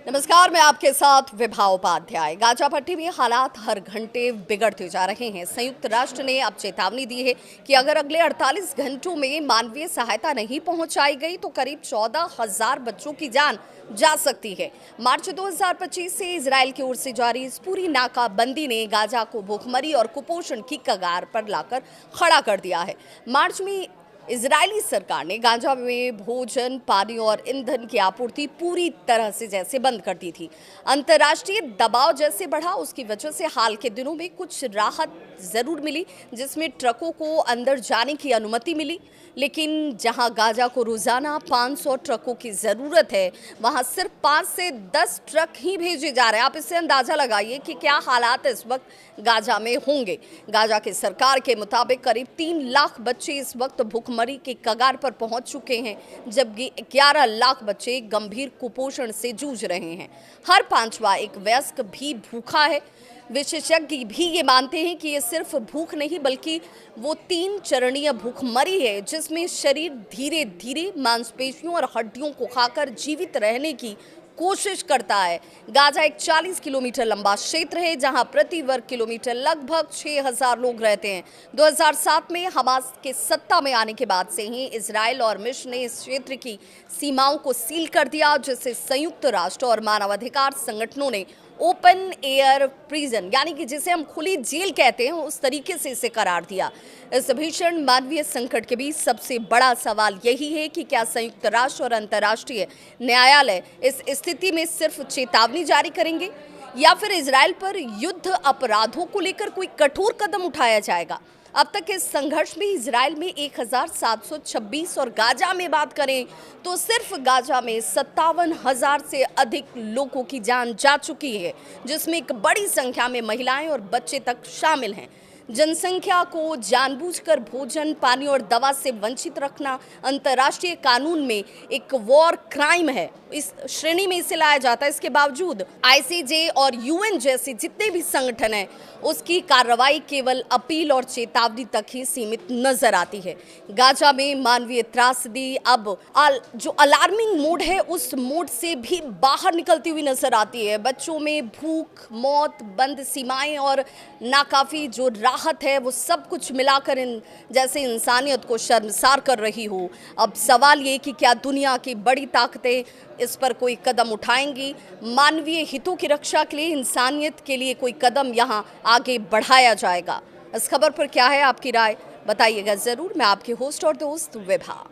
नमस्कार, मैं आपके साथ विभा उपाध्याय। गाजा पट्टी में हालात हर घंटे बिगड़ते जा रहे हैं। संयुक्त राष्ट्र ने अब चेतावनी दी है कि अगर अगले 48 घंटों में मानवीय सहायता नहीं पहुंचाई गई तो करीब 14,000 बच्चों की जान जा सकती है। मार्च 2025 से इजराइल की ओर से जारी इस पूरी नाकाबंदी ने गाजा को भूखमरी और कुपोषण की कगार पर लाकर खड़ा कर दिया है। मार्च में इजरायली सरकार ने गाजा में भोजन, पानी और ईंधन की आपूर्ति पूरी तरह से जैसे बंद कर दी थी। अंतर्राष्ट्रीय दबाव जैसे बढ़ा, उसकी वजह से हाल के दिनों में कुछ राहत जरूर मिली, जिसमें ट्रकों को अंदर जाने की अनुमति मिली। लेकिन जहां गाजा को रोजाना 500 ट्रकों की जरूरत है, वहां सिर्फ 5 से 10 ट्रक ही भेजे जा रहे हैं। आप इससे अंदाजा लगाइए कि क्या हालात इस वक्त गाजा में होंगे। गाजा की सरकार के मुताबिक करीब 3 लाख बच्चे इस वक्त भूखमरी के कगार पर पहुंच चुके हैं, जबकि 11 लाख बच्चे गंभीर कुपोषण से जूझ रहे हैं। हर पांचवा एक वयस्क भी भूखा है। विशेषज्ञ भी ये मानते हैं कि ये सिर्फ भूख नहीं बल्कि वो 3 चरणीय भूखमरी है, जिसमें शरीर धीरे धीरे मांसपेशियों और हड्डियों को खाकर जीवित रहने की कोशिश करता है। गाजा एक 40 किलोमीटर लंबा क्षेत्र है, जहां प्रति वर्ग किलोमीटर लगभग 6,000 लोग रहते हैं। 2007 में हमास के सत्ता में आने के बाद से ही इजराइल और मिस्र ने इस क्षेत्र की सीमाओं को सील कर दिया, जिसे संयुक्त राष्ट्र और मानवाधिकार संगठनों ने ओपन एयर प्रिजन यानी कि जिसे हम खुली जेल कहते हैं, उस तरीके से इसे करार दिया। इस भीषण मानवीय संकट के बीच सबसे बड़ा सवाल यही है कि क्या संयुक्त राष्ट्र और अंतर्राष्ट्रीय न्यायालय इस स्थिति में सिर्फ चेतावनी जारी करेंगे या फिर इजराइल पर युद्ध अपराधों को लेकर कोई कठोर कदम उठाया जाएगा। अब तक इस संघर्ष में इजराइल में 1,726 और गाजा में बात करें तो सिर्फ गाजा में 57,000 से अधिक लोगों की जान जा चुकी है, जिसमें एक बड़ी संख्या में महिलाएं और बच्चे तक शामिल हैं। जनसंख्या को जानबूझकर भोजन, पानी और दवा से वंचित रखना अंतर्राष्ट्रीय कानून में एक वॉर क्राइम है। इस श्रेणी में इसे लाया जाता है। इसके बावजूद आईसीजे और यूएन जैसे जितने भी संगठन हैं, उसकी कार्रवाई केवल अपील और चेतावनी तक ही सीमित नजर आती है। गाजा में मानवीय त्रासदी अब जो अलार्मिंग मोड है, उस मोड से भी बाहर निकलती हुई नजर आती है। बच्चों में भूख, मौत, बंद सीमाएं और नाकाफी जो राहत है, वो सब कुछ मिलाकर जैसे इंसानियत को शर्मसार कर रही हो। अब सवाल ये कि क्या दुनिया की बड़ी ताकतें इस पर कोई कदम उठाएंगी? मानवीय हितों की रक्षा के लिए, इंसानियत के लिए कोई कदम यहाँ आगे बढ़ाया जाएगा? इस खबर पर क्या है आपकी राय, बताइएगा जरूर। मैं आपकी होस्ट और दोस्त विभा।